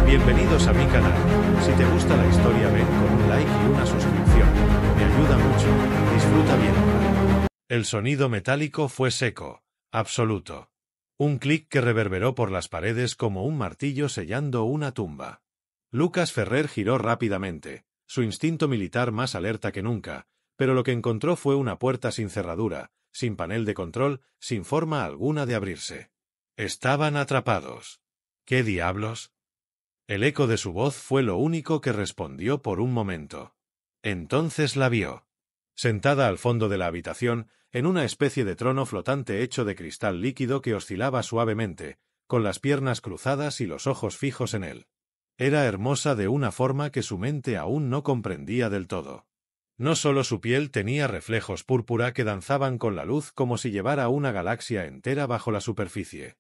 Bienvenidos a mi canal. Si te gusta la historia ven con un like y una suscripción. Me ayuda mucho. Disfruta bien. El sonido metálico fue seco, absoluto. Un clic que reverberó por las paredes como un martillo sellando una tumba. Lucas Ferrer giró rápidamente, su instinto militar más alerta que nunca, pero lo que encontró fue una puerta sin cerradura, sin panel de control, sin forma alguna de abrirse. Estaban atrapados. ¿Qué diablos? El eco de su voz fue lo único que respondió por un momento. Entonces la vio. Sentada al fondo de la habitación, en una especie de trono flotante hecho de cristal líquido que oscilaba suavemente, con las piernas cruzadas y los ojos fijos en él. Era hermosa de una forma que su mente aún no comprendía del todo. No solo su piel tenía reflejos púrpura que danzaban con la luz como si llevara una galaxia entera bajo la superficie.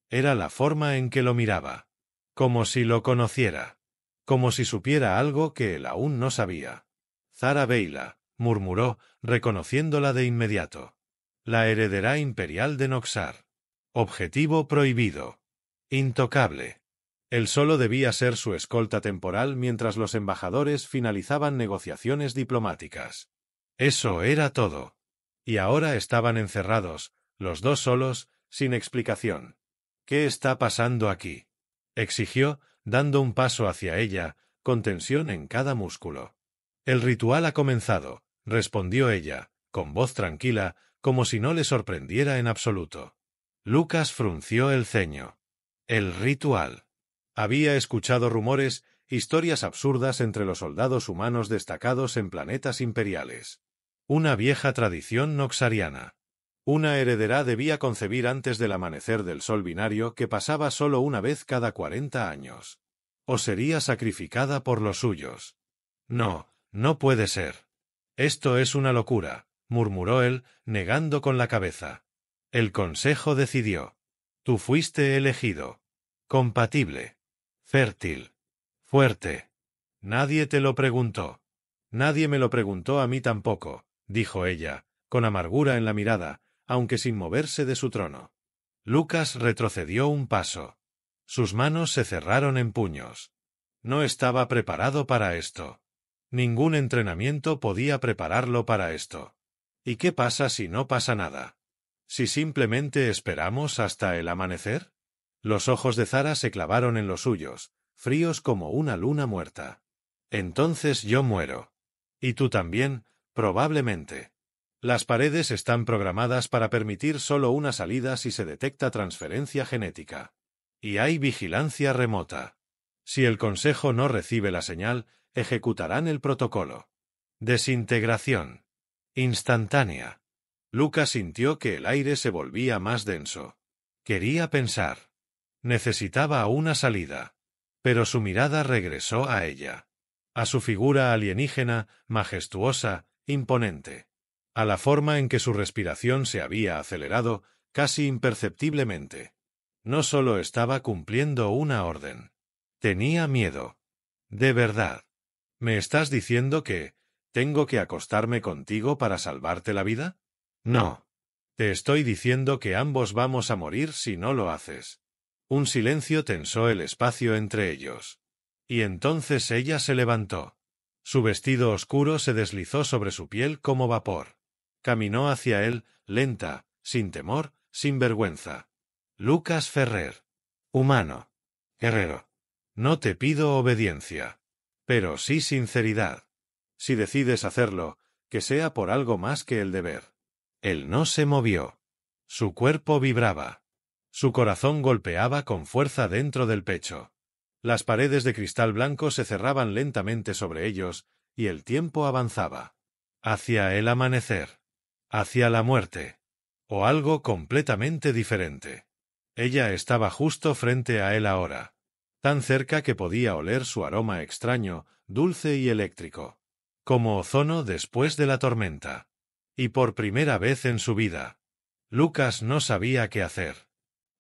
Era la forma en que lo miraba. Como si lo conociera. Como si supiera algo que él aún no sabía. Zara Beila, murmuró, reconociéndola de inmediato. La heredera imperial de Noxar. Objetivo prohibido. Intocable. Él solo debía ser su escolta temporal mientras los embajadores finalizaban negociaciones diplomáticas. Eso era todo. Y ahora estaban encerrados, los dos solos, sin explicación. ¿Qué está pasando aquí?, exigió, dando un paso hacia ella, con tensión en cada músculo. El ritual ha comenzado, respondió ella, con voz tranquila, como si no le sorprendiera en absoluto. Lucas frunció el ceño. El ritual. Había escuchado rumores, historias absurdas entre los soldados humanos destacados en planetas imperiales. Una vieja tradición noxariana. Una heredera debía concebir antes del amanecer del sol binario que pasaba solo una vez cada 40 años. O sería sacrificada por los suyos. No, no puede ser. Esto es una locura, murmuró él, negando con la cabeza. El consejo decidió. Tú fuiste elegido. Compatible. Fértil. Fuerte. Nadie te lo preguntó. Nadie me lo preguntó a mí tampoco, dijo ella, con amargura en la mirada, aunque sin moverse de su trono. Lucas retrocedió un paso. Sus manos se cerraron en puños. No estaba preparado para esto. Ningún entrenamiento podía prepararlo para esto. ¿Y qué pasa si no pasa nada? ¿Si simplemente esperamos hasta el amanecer? Los ojos de Zara se clavaron en los suyos, fríos como una luna muerta. Entonces yo muero. Y tú también, probablemente. Las paredes están programadas para permitir solo una salida si se detecta transferencia genética. Y hay vigilancia remota. Si el Consejo no recibe la señal, ejecutarán el protocolo. Desintegración. Instantánea. Lucas sintió que el aire se volvía más denso. Quería pensar. Necesitaba una salida. Pero su mirada regresó a ella. A su figura alienígena, majestuosa, imponente. A la forma en que su respiración se había acelerado, casi imperceptiblemente. No solo estaba cumpliendo una orden. Tenía miedo. De verdad. ¿Me estás diciendo que tengo que acostarme contigo para salvarte la vida? No. Te estoy diciendo que ambos vamos a morir si no lo haces. Un silencio tensó el espacio entre ellos. Y entonces ella se levantó. Su vestido oscuro se deslizó sobre su piel como vapor. Caminó hacia él, lenta, sin temor, sin vergüenza. Lucas Ferrer. Humano. Guerrero. No te pido obediencia. Pero sí sinceridad. Si decides hacerlo, que sea por algo más que el deber. Él no se movió. Su cuerpo vibraba. Su corazón golpeaba con fuerza dentro del pecho. Las paredes de cristal blanco se cerraban lentamente sobre ellos, y el tiempo avanzaba. Hacia el amanecer. Hacia la muerte. O algo completamente diferente. Ella estaba justo frente a él ahora. Tan cerca que podía oler su aroma extraño, dulce y eléctrico. Como ozono después de la tormenta. Y por primera vez en su vida. Lucas no sabía qué hacer.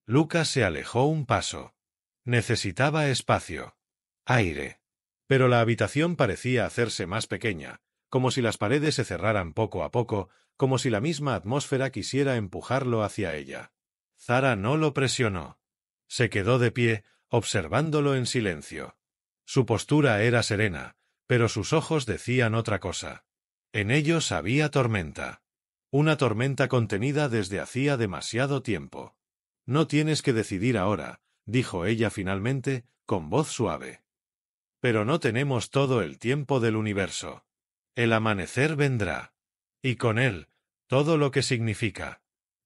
Lucas se alejó un paso. Necesitaba espacio. Aire. Pero la habitación parecía hacerse más pequeña, como si las paredes se cerraran poco a poco, como si la misma atmósfera quisiera empujarlo hacia ella. Zara no lo presionó. Se quedó de pie, observándolo en silencio. Su postura era serena, pero sus ojos decían otra cosa. En ellos había tormenta. Una tormenta contenida desde hacía demasiado tiempo. No tienes que decidir ahora, dijo ella finalmente, con voz suave. Pero no tenemos todo el tiempo del universo. El amanecer vendrá. Y con él, todo lo que significa.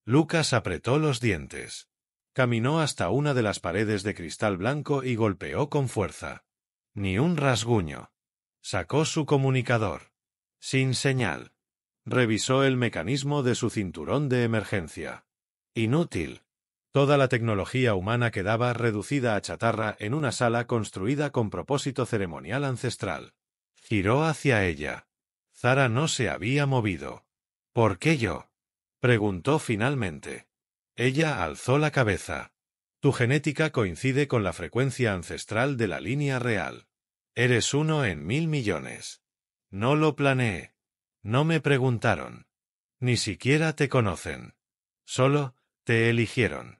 Lucas apretó los dientes. Caminó hasta una de las paredes de cristal blanco y golpeó con fuerza. Ni un rasguño. Sacó su comunicador. Sin señal. Revisó el mecanismo de su cinturón de emergencia. Inútil. Toda la tecnología humana quedaba reducida a chatarra en una sala construida con propósito ceremonial ancestral. Giró hacia ella. Zara no se había movido. ¿Por qué yo? Preguntó finalmente. Ella alzó la cabeza. Tu genética coincide con la frecuencia ancestral de la línea real. Eres 1 en 1000 millones. No lo planeé. No me preguntaron. Ni siquiera te conocen. Solo te eligieron.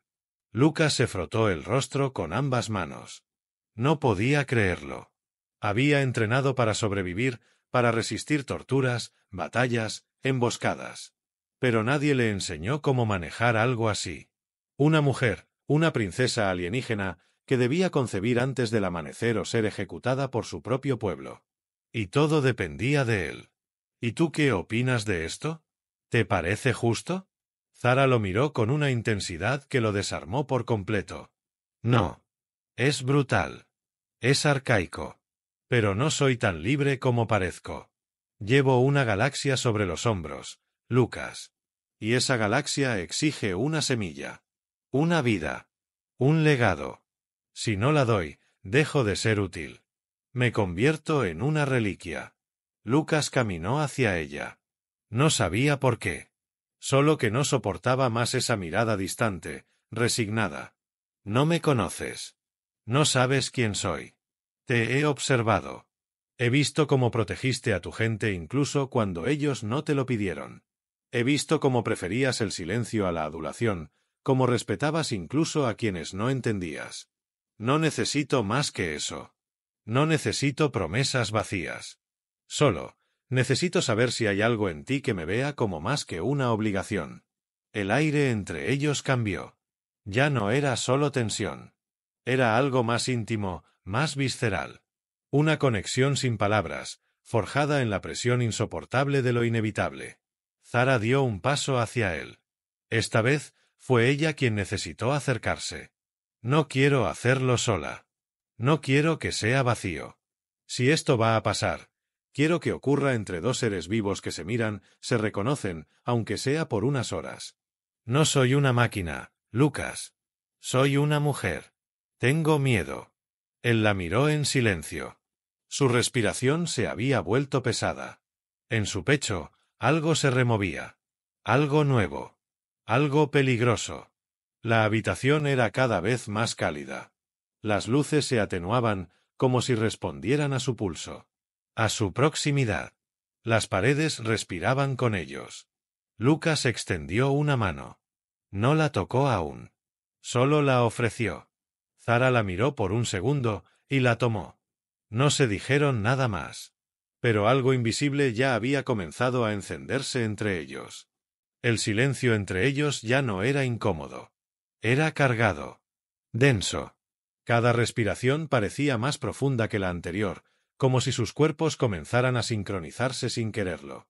Lucas se frotó el rostro con ambas manos. No podía creerlo. Había entrenado para sobrevivir, para resistir torturas, batallas, emboscadas. Pero nadie le enseñó cómo manejar algo así. Una mujer, una princesa alienígena, que debía concebir antes del amanecer o ser ejecutada por su propio pueblo. Y todo dependía de él. ¿Y tú qué opinas de esto? ¿Te parece justo? Zara lo miró con una intensidad que lo desarmó por completo. No. Es brutal. Es arcaico. Pero no soy tan libre como parezco. Llevo una galaxia sobre los hombros, Lucas. Y esa galaxia exige una semilla. Una vida. Un legado. Si no la doy, dejo de ser útil. Me convierto en una reliquia. Lucas caminó hacia ella. No sabía por qué. Solo que no soportaba más esa mirada distante, resignada. No me conoces. No sabes quién soy. Te he observado. He visto cómo protegiste a tu gente incluso cuando ellos no te lo pidieron. He visto cómo preferías el silencio a la adulación, cómo respetabas incluso a quienes no entendías. No necesito más que eso. No necesito promesas vacías. Solo, necesito saber si hay algo en ti que me vea como más que una obligación. El aire entre ellos cambió. Ya no era solo tensión. Era algo más íntimo, más visceral. Una conexión sin palabras, forjada en la presión insoportable de lo inevitable. Zara dio un paso hacia él. Esta vez, fue ella quien necesitó acercarse. No quiero hacerlo sola. No quiero que sea vacío. Si esto va a pasar, quiero que ocurra entre dos seres vivos que se miran, se reconocen, aunque sea por unas horas. No soy una máquina, Lucas. Soy una mujer. Tengo miedo. Él la miró en silencio. Su respiración se había vuelto pesada. En su pecho, algo se removía. Algo nuevo. Algo peligroso. La habitación era cada vez más cálida. Las luces se atenuaban, como si respondieran a su pulso. A su proximidad. Las paredes respiraban con ellos. Lucas extendió una mano. No la tocó aún. Solo la ofreció. Zara la miró por un segundo, y la tomó. No se dijeron nada más. Pero algo invisible ya había comenzado a encenderse entre ellos. El silencio entre ellos ya no era incómodo. Era cargado. Denso. Cada respiración parecía más profunda que la anterior, como si sus cuerpos comenzaran a sincronizarse sin quererlo.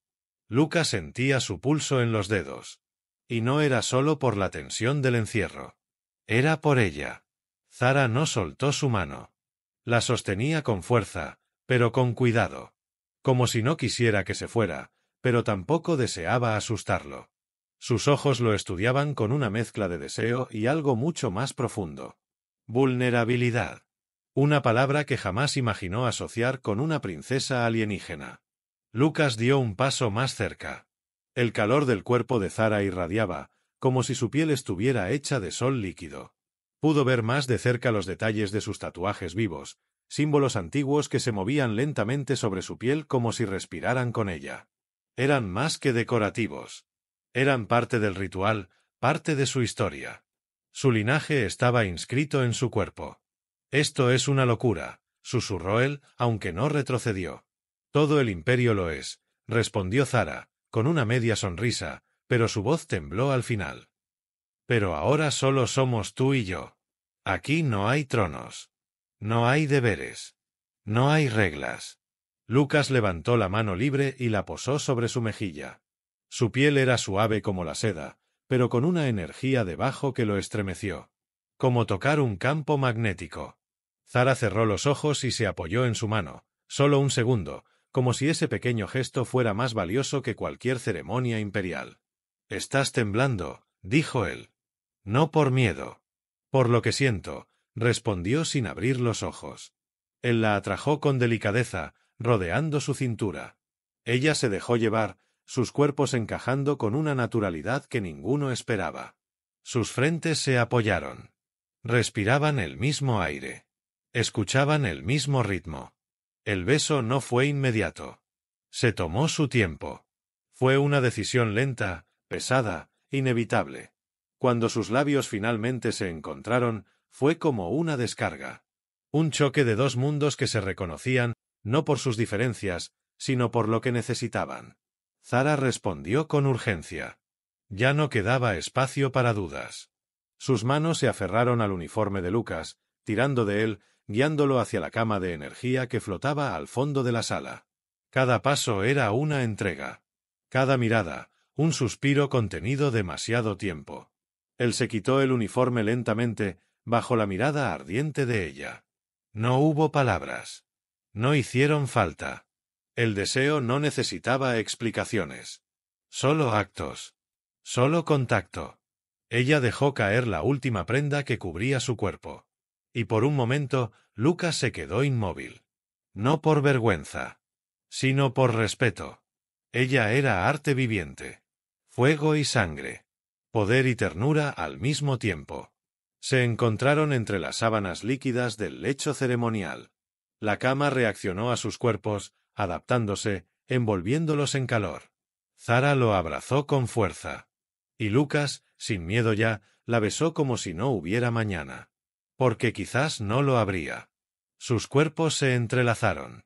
Lucas sentía su pulso en los dedos. Y no era solo por la tensión del encierro. Era por ella. Zara no soltó su mano. La sostenía con fuerza, pero con cuidado. Como si no quisiera que se fuera, pero tampoco deseaba asustarlo. Sus ojos lo estudiaban con una mezcla de deseo y algo mucho más profundo. Vulnerabilidad. Una palabra que jamás imaginó asociar con una princesa alienígena. Lucas dio un paso más cerca. El calor del cuerpo de Zara irradiaba, como si su piel estuviera hecha de sol líquido. Pudo ver más de cerca los detalles de sus tatuajes vivos, símbolos antiguos que se movían lentamente sobre su piel como si respiraran con ella. Eran más que decorativos. Eran parte del ritual, parte de su historia. Su linaje estaba inscrito en su cuerpo. Esto es una locura, susurró él, aunque no retrocedió. Todo el imperio lo es, respondió Zara, con una media sonrisa, pero su voz tembló al final. Pero ahora solo somos tú y yo. Aquí no hay tronos. No hay deberes. No hay reglas. Lucas levantó la mano libre y la posó sobre su mejilla. Su piel era suave como la seda, pero con una energía debajo que lo estremeció. Como tocar un campo magnético. Zara cerró los ojos y se apoyó en su mano, solo un segundo, como si ese pequeño gesto fuera más valioso que cualquier ceremonia imperial. «Estás temblando», dijo él. «No por miedo. Por lo que siento», respondió sin abrir los ojos. Él la atrajo con delicadeza, rodeando su cintura. Ella se dejó llevar, sus cuerpos encajando con una naturalidad que ninguno esperaba. Sus frentes se apoyaron. Respiraban el mismo aire. Escuchaban el mismo ritmo. El beso no fue inmediato. Se tomó su tiempo. Fue una decisión lenta, pesada, inevitable. Cuando sus labios finalmente se encontraron, fue como una descarga. Un choque de dos mundos que se reconocían, no por sus diferencias, sino por lo que necesitaban. Zara respondió con urgencia. Ya no quedaba espacio para dudas. Sus manos se aferraron al uniforme de Lucas, tirando de él, guiándolo hacia la cama de energía que flotaba al fondo de la sala. Cada paso era una entrega. Cada mirada, un suspiro contenido demasiado tiempo. Él se quitó el uniforme lentamente, bajo la mirada ardiente de ella. No hubo palabras. No hicieron falta. El deseo no necesitaba explicaciones. Solo actos. Solo contacto. Ella dejó caer la última prenda que cubría su cuerpo. Y por un momento, Lucas se quedó inmóvil. No por vergüenza, sino por respeto. Ella era arte viviente. Fuego y sangre. Poder y ternura al mismo tiempo. Se encontraron entre las sábanas líquidas del lecho ceremonial. La cama reaccionó a sus cuerpos, adaptándose, envolviéndolos en calor. Zara lo abrazó con fuerza. Y Lucas, sin miedo ya, la besó como si no hubiera mañana. Porque quizás no lo habría. Sus cuerpos se entrelazaron.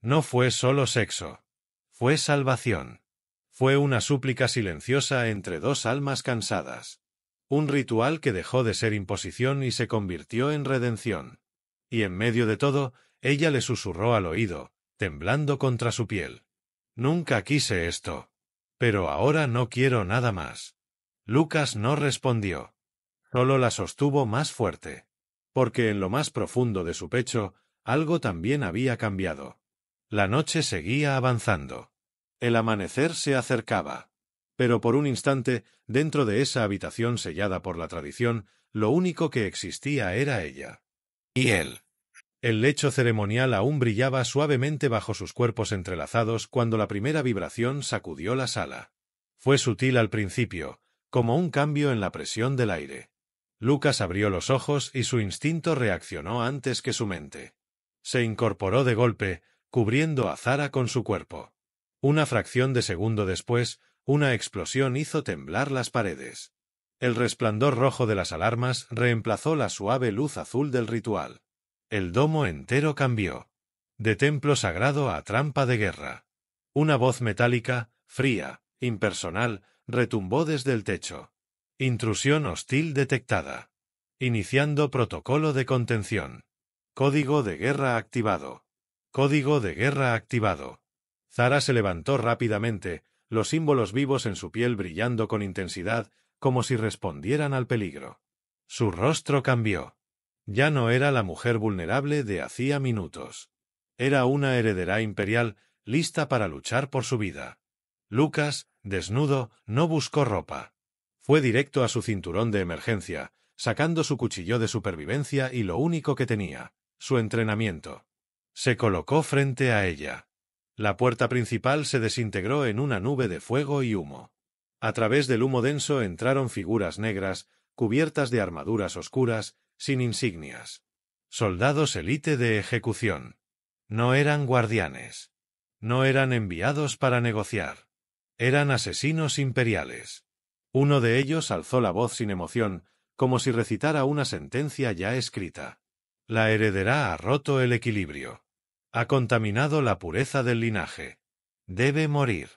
No fue solo sexo. Fue salvación. Fue una súplica silenciosa entre dos almas cansadas. Un ritual que dejó de ser imposición y se convirtió en redención. Y en medio de todo, ella le susurró al oído, temblando contra su piel. Nunca quise esto. Pero ahora no quiero nada más. Lucas no respondió. Solo la sostuvo más fuerte. Porque en lo más profundo de su pecho, algo también había cambiado. La noche seguía avanzando. El amanecer se acercaba. Pero por un instante, dentro de esa habitación sellada por la tradición, lo único que existía era ella. Y él. El lecho ceremonial aún brillaba suavemente bajo sus cuerpos entrelazados cuando la primera vibración sacudió la sala. Fue sutil al principio, como un cambio en la presión del aire. Lucas abrió los ojos y su instinto reaccionó antes que su mente. Se incorporó de golpe, cubriendo a Zara con su cuerpo. Una fracción de segundo después, una explosión hizo temblar las paredes. El resplandor rojo de las alarmas reemplazó la suave luz azul del ritual. El domo entero cambió. De templo sagrado a trampa de guerra. Una voz metálica, fría, impersonal, retumbó desde el techo. Intrusión hostil detectada. Iniciando protocolo de contención. Código de guerra activado. Código de guerra activado. Zara se levantó rápidamente, los símbolos vivos en su piel brillando con intensidad, como si respondieran al peligro. Su rostro cambió. Ya no era la mujer vulnerable de hacía minutos. Era una heredera imperial, lista para luchar por su vida. Lucas, desnudo, no buscó ropa. Fue directo a su cinturón de emergencia, sacando su cuchillo de supervivencia y lo único que tenía, su entrenamiento. Se colocó frente a ella. La puerta principal se desintegró en una nube de fuego y humo. A través del humo denso entraron figuras negras, cubiertas de armaduras oscuras, sin insignias. Soldados élite de ejecución. No eran guardianes. No eran enviados para negociar. Eran asesinos imperiales. Uno de ellos alzó la voz sin emoción, como si recitara una sentencia ya escrita. La heredera ha roto el equilibrio. Ha contaminado la pureza del linaje. Debe morir.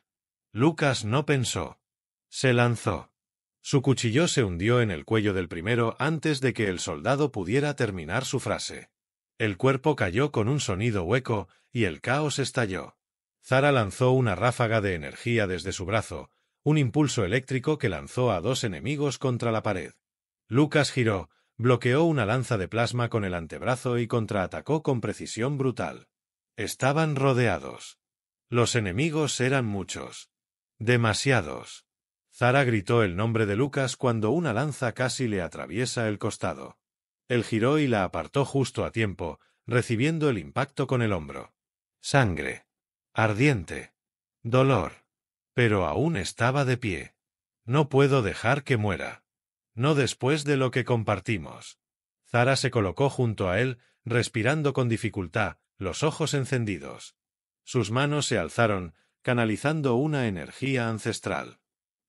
Lucas no pensó. Se lanzó. Su cuchillo se hundió en el cuello del primero antes de que el soldado pudiera terminar su frase. El cuerpo cayó con un sonido hueco y el caos estalló. Zara lanzó una ráfaga de energía desde su brazo, un impulso eléctrico que lanzó a dos enemigos contra la pared. Lucas giró, bloqueó una lanza de plasma con el antebrazo y contraatacó con precisión brutal. Estaban rodeados. Los enemigos eran muchos. Demasiados. Zara gritó el nombre de Lucas cuando una lanza casi le atraviesa el costado. Él giró y la apartó justo a tiempo, recibiendo el impacto con el hombro. Sangre. Ardiente. Dolor. Pero aún estaba de pie. No puedo dejar que muera. No después de lo que compartimos. Zara se colocó junto a él, respirando con dificultad, los ojos encendidos. Sus manos se alzaron, canalizando una energía ancestral.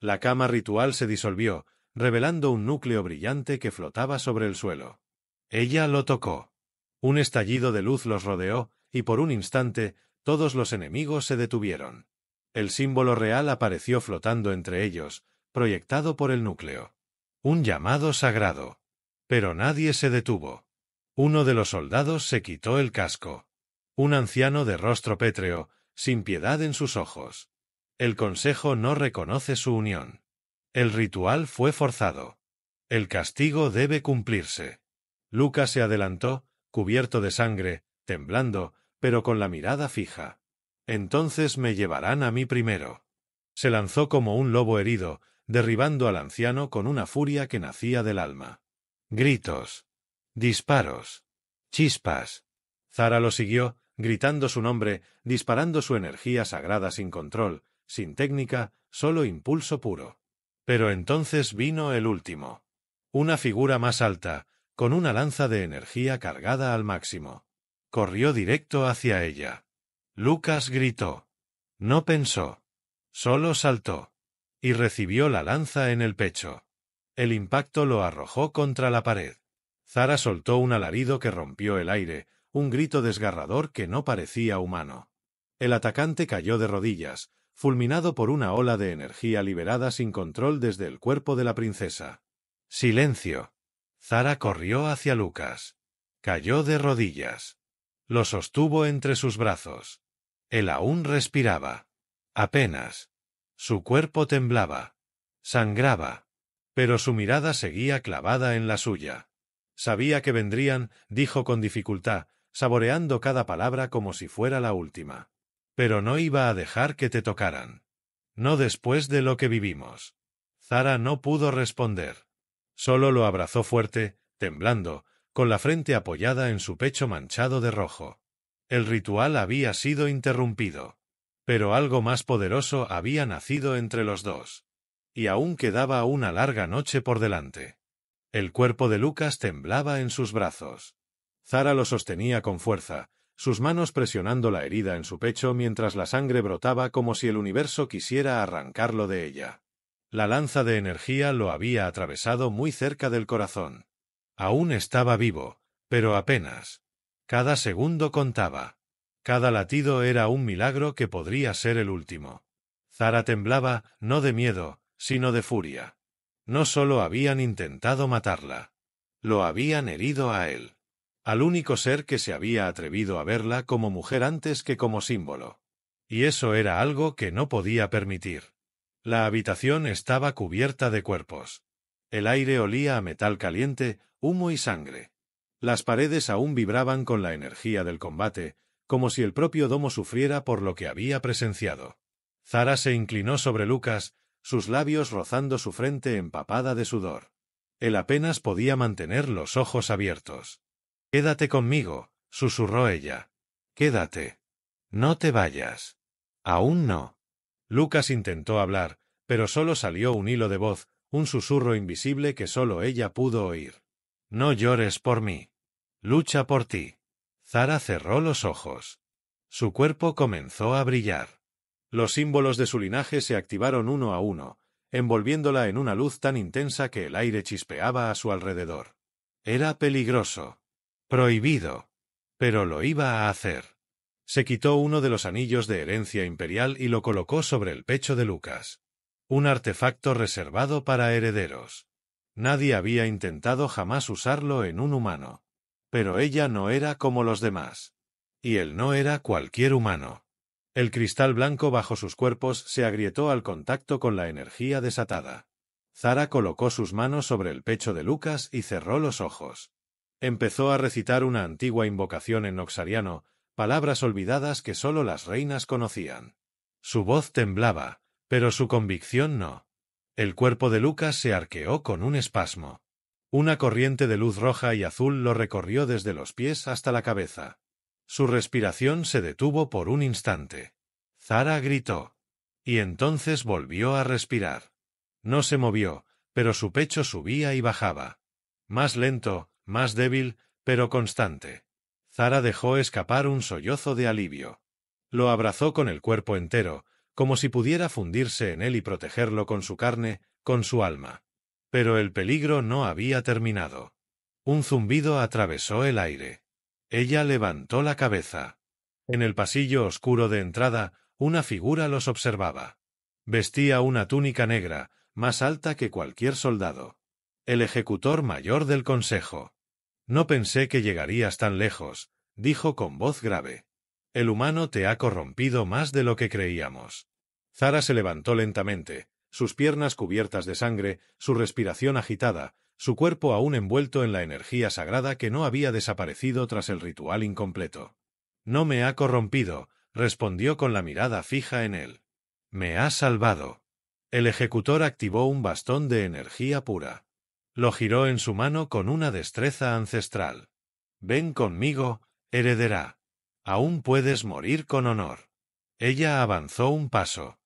La cama ritual se disolvió, revelando un núcleo brillante que flotaba sobre el suelo. Ella lo tocó. Un estallido de luz los rodeó, y por un instante, todos los enemigos se detuvieron. El símbolo real apareció flotando entre ellos, proyectado por el núcleo. Un llamado sagrado. Pero nadie se detuvo. Uno de los soldados se quitó el casco. Un anciano de rostro pétreo, sin piedad en sus ojos. El consejo no reconoce su unión. El ritual fue forzado. El castigo debe cumplirse. Lucas se adelantó, cubierto de sangre, temblando, pero con la mirada fija. Entonces me llevarán a mí primero. Se lanzó como un lobo herido, derribando al anciano con una furia que nacía del alma. Gritos. Disparos. Chispas. Zara lo siguió, gritando su nombre, disparando su energía sagrada sin control, sin técnica, solo impulso puro. Pero entonces vino el último. Una figura más alta, con una lanza de energía cargada al máximo. Corrió directo hacia ella. Lucas gritó. No pensó. Solo saltó. Y recibió la lanza en el pecho. El impacto lo arrojó contra la pared. Zara soltó un alarido que rompió el aire, un grito desgarrador que no parecía humano. El atacante cayó de rodillas, fulminado por una ola de energía liberada sin control desde el cuerpo de la princesa. ¡Silencio! Zara corrió hacia Lucas. Cayó de rodillas. Lo sostuvo entre sus brazos. Él aún respiraba. Apenas. Su cuerpo temblaba. Sangraba. Pero su mirada seguía clavada en la suya. Sabía que vendrían, dijo con dificultad, saboreando cada palabra como si fuera la última. Pero no iba a dejar que te tocaran. No después de lo que vivimos. Zara no pudo responder. Solo lo abrazó fuerte, temblando, con la frente apoyada en su pecho manchado de rojo. El ritual había sido interrumpido. Pero algo más poderoso había nacido entre los dos. Y aún quedaba una larga noche por delante. El cuerpo de Lucas temblaba en sus brazos. Zara lo sostenía con fuerza, sus manos presionando la herida en su pecho mientras la sangre brotaba como si el universo quisiera arrancarlo de ella. La lanza de energía lo había atravesado muy cerca del corazón. Aún estaba vivo, pero apenas. Cada segundo contaba. Cada latido era un milagro que podría ser el último. Zara temblaba, no de miedo, sino de furia. No solo habían intentado matarla. Lo habían herido a él. Al único ser que se había atrevido a verla como mujer antes que como símbolo. Y eso era algo que no podía permitir. La habitación estaba cubierta de cuerpos. El aire olía a metal caliente, humo y sangre. Las paredes aún vibraban con la energía del combate, como si el propio domo sufriera por lo que había presenciado. Zara se inclinó sobre Lucas, sus labios rozando su frente empapada de sudor. Él apenas podía mantener los ojos abiertos. «Quédate conmigo», susurró ella. «Quédate. No te vayas». «Aún no». Lucas intentó hablar, pero solo salió un hilo de voz, un susurro invisible que solo ella pudo oír. «No llores por mí. Lucha por ti». Zara cerró los ojos. Su cuerpo comenzó a brillar. Los símbolos de su linaje se activaron uno a uno, envolviéndola en una luz tan intensa que el aire chispeaba a su alrededor. Era peligroso. Prohibido. Pero lo iba a hacer. Se quitó uno de los anillos de herencia imperial y lo colocó sobre el pecho de Lucas. Un artefacto reservado para herederos. Nadie había intentado jamás usarlo en un humano. Pero ella no era como los demás. Y él no era cualquier humano. El cristal blanco bajo sus cuerpos se agrietó al contacto con la energía desatada. Zara colocó sus manos sobre el pecho de Lucas y cerró los ojos. Empezó a recitar una antigua invocación en noxariano, palabras olvidadas que sólo las reinas conocían. Su voz temblaba, pero su convicción no. El cuerpo de Lucas se arqueó con un espasmo. Una corriente de luz roja y azul lo recorrió desde los pies hasta la cabeza. Su respiración se detuvo por un instante. Zara gritó. Y entonces volvió a respirar. No se movió, pero su pecho subía y bajaba. Más lento, más débil, pero constante. Zara dejó escapar un sollozo de alivio. Lo abrazó con el cuerpo entero, como si pudiera fundirse en él y protegerlo con su carne, con su alma. Pero el peligro no había terminado. Un zumbido atravesó el aire. Ella levantó la cabeza. En el pasillo oscuro de entrada, una figura los observaba. Vestía una túnica negra, más alta que cualquier soldado. El ejecutor mayor del consejo. No pensé que llegarías tan lejos, dijo con voz grave. El humano te ha corrompido más de lo que creíamos. Zara se levantó lentamente, sus piernas cubiertas de sangre, su respiración agitada, su cuerpo aún envuelto en la energía sagrada que no había desaparecido tras el ritual incompleto. No me ha corrompido, respondió con la mirada fija en él. Me ha salvado. El ejecutor activó un bastón de energía pura. Lo giró en su mano con una destreza ancestral. Ven conmigo, heredera. Aún puedes morir con honor. Ella avanzó un paso.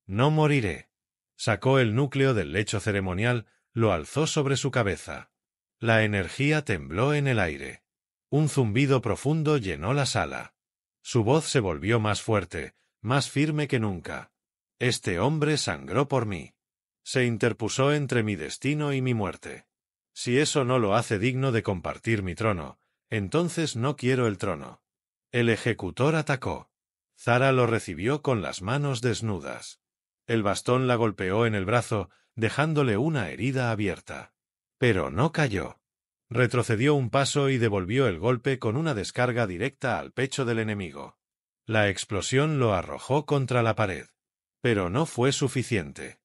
No moriré. Sacó el núcleo del lecho ceremonial, lo alzó sobre su cabeza. La energía tembló en el aire. Un zumbido profundo llenó la sala. Su voz se volvió más fuerte, más firme que nunca. Este hombre sangró por mí. Se interpuso entre mi destino y mi muerte. Si eso no lo hace digno de compartir mi trono, entonces no quiero el trono. El ejecutor atacó. Zara lo recibió con las manos desnudas. El bastón la golpeó en el brazo, dejándole una herida abierta. Pero no cayó. Retrocedió un paso y devolvió el golpe con una descarga directa al pecho del enemigo. La explosión lo arrojó contra la pared. Pero no fue suficiente.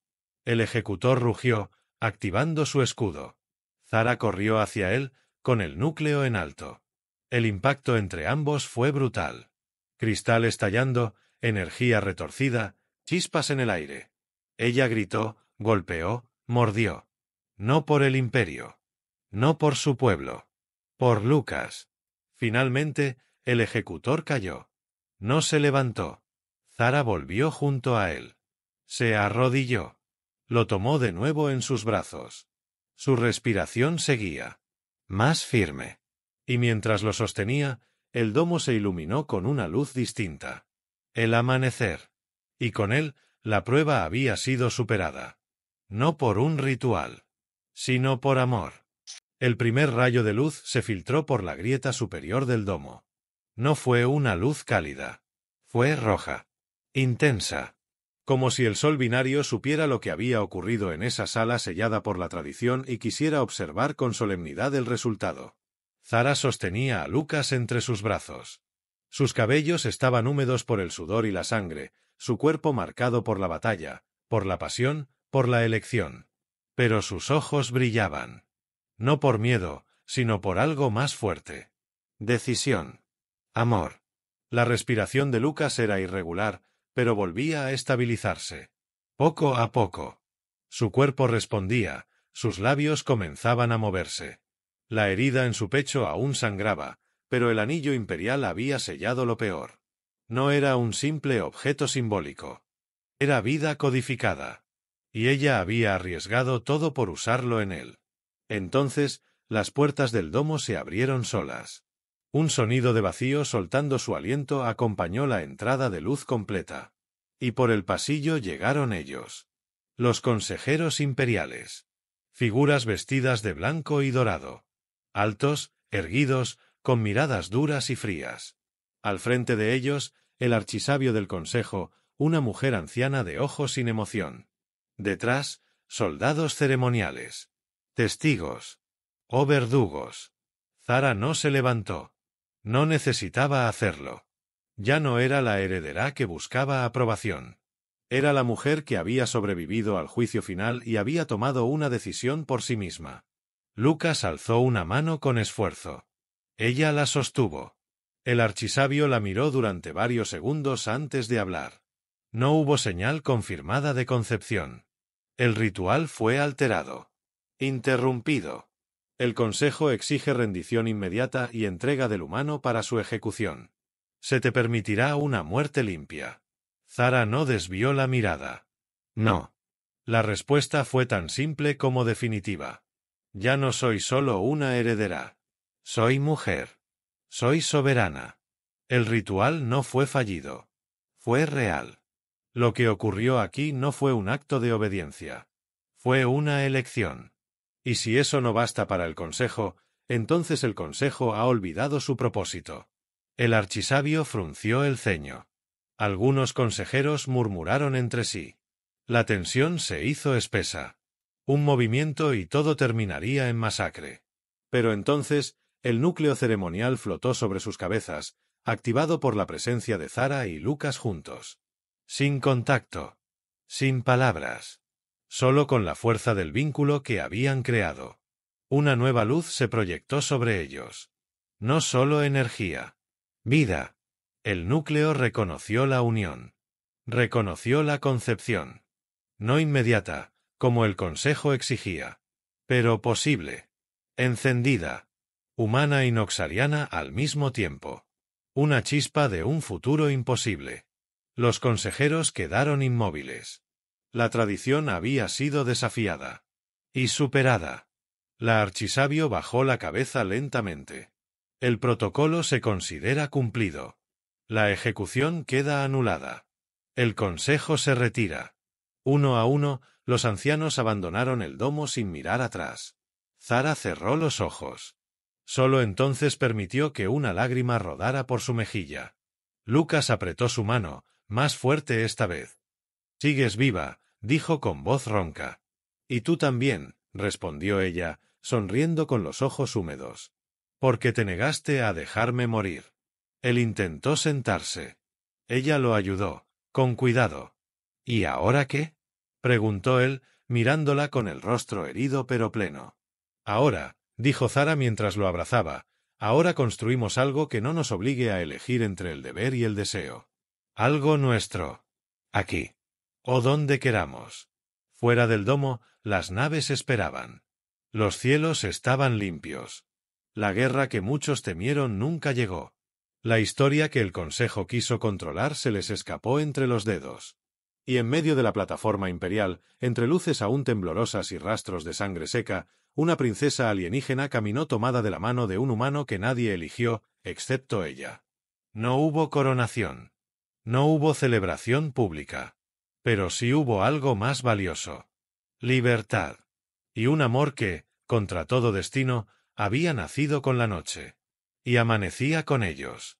El ejecutor rugió, activando su escudo. Zara corrió hacia él, con el núcleo en alto. El impacto entre ambos fue brutal. Cristal estallando, energía retorcida, chispas en el aire. Ella gritó, golpeó, mordió. No por el imperio. No por su pueblo. Por Lucas. Finalmente, el ejecutor cayó. No se levantó. Zara volvió junto a él. Se arrodilló. Lo tomó de nuevo en sus brazos. Su respiración seguía. Más firme. Y mientras lo sostenía, el domo se iluminó con una luz distinta. El amanecer. Y con él, la prueba había sido superada. No por un ritual, sino por amor. El primer rayo de luz se filtró por la grieta superior del domo. No fue una luz cálida. Fue roja. Intensa. Como si el sol binario supiera lo que había ocurrido en esa sala sellada por la tradición y quisiera observar con solemnidad el resultado. Zara sostenía a Lucas entre sus brazos. Sus cabellos estaban húmedos por el sudor y la sangre, su cuerpo marcado por la batalla, por la pasión, por la elección. Pero sus ojos brillaban. No por miedo, sino por algo más fuerte. Decisión. Amor. La respiración de Lucas era irregular, pero volvía a estabilizarse. Poco a poco. Su cuerpo respondía, sus labios comenzaban a moverse. La herida en su pecho aún sangraba, pero el anillo imperial había sellado lo peor. No era un simple objeto simbólico. Era vida codificada. Y ella había arriesgado todo por usarlo en él. Entonces, las puertas del domo se abrieron solas. Un sonido de vacío soltando su aliento acompañó la entrada de luz completa. Y por el pasillo llegaron ellos. Los consejeros imperiales. Figuras vestidas de blanco y dorado. Altos, erguidos, con miradas duras y frías. Al frente de ellos, el archisabio del consejo, una mujer anciana de ojos sin emoción. Detrás, soldados ceremoniales. Testigos. O verdugos. Zara no se levantó. No necesitaba hacerlo. Ya no era la heredera que buscaba aprobación. Era la mujer que había sobrevivido al juicio final y había tomado una decisión por sí misma. Lucas alzó una mano con esfuerzo. Ella la sostuvo. El archisabio la miró durante varios segundos antes de hablar. No hubo señal confirmada de concepción. El ritual fue alterado. Interrumpido. El consejo exige rendición inmediata y entrega del humano para su ejecución. Se te permitirá una muerte limpia. Zara no desvió la mirada. No. La respuesta fue tan simple como definitiva. Ya no soy solo una heredera. Soy mujer. Soy soberana. El ritual no fue fallido. Fue real. Lo que ocurrió aquí no fue un acto de obediencia. Fue una elección. Y si eso no basta para el consejo, entonces el consejo ha olvidado su propósito. El archisabio frunció el ceño. Algunos consejeros murmuraron entre sí. La tensión se hizo espesa. Un movimiento y todo terminaría en masacre. Pero entonces, el núcleo ceremonial flotó sobre sus cabezas, activado por la presencia de Zara y Lucas juntos. Sin contacto. Sin palabras. Solo con la fuerza del vínculo que habían creado. Una nueva luz se proyectó sobre ellos. No solo energía. Vida. El núcleo reconoció la unión. Reconoció la concepción. No inmediata, como el consejo exigía. Pero posible. Encendida. Humana y noxariana al mismo tiempo. Una chispa de un futuro imposible. Los consejeros quedaron inmóviles. La tradición había sido desafiada. Y superada. La archisabio bajó la cabeza lentamente. El protocolo se considera cumplido. La ejecución queda anulada. El consejo se retira. Uno a uno, los ancianos abandonaron el domo sin mirar atrás. Zara cerró los ojos. Solo entonces permitió que una lágrima rodara por su mejilla. Lucas apretó su mano, más fuerte esta vez. «Sigues viva», dijo con voz ronca. «Y tú también», respondió ella, sonriendo con los ojos húmedos. «Porque te negaste a dejarme morir». Él intentó sentarse. Ella lo ayudó, con cuidado. «¿Y ahora qué?», preguntó él, mirándola con el rostro herido pero pleno. «Ahora», dijo Zara mientras lo abrazaba, «ahora construimos algo que no nos obligue a elegir entre el deber y el deseo. Algo nuestro. Aquí. O donde queramos». Fuera del domo, las naves esperaban. Los cielos estaban limpios. La guerra que muchos temieron nunca llegó. La historia que el consejo quiso controlar se les escapó entre los dedos. Y en medio de la plataforma imperial, entre luces aún temblorosas y rastros de sangre seca, una princesa alienígena caminó tomada de la mano de un humano que nadie eligió, excepto ella. No hubo coronación. No hubo celebración pública. Pero sí hubo algo más valioso. Libertad. Y un amor que, contra todo destino, había nacido con la noche. Y amanecía con ellos.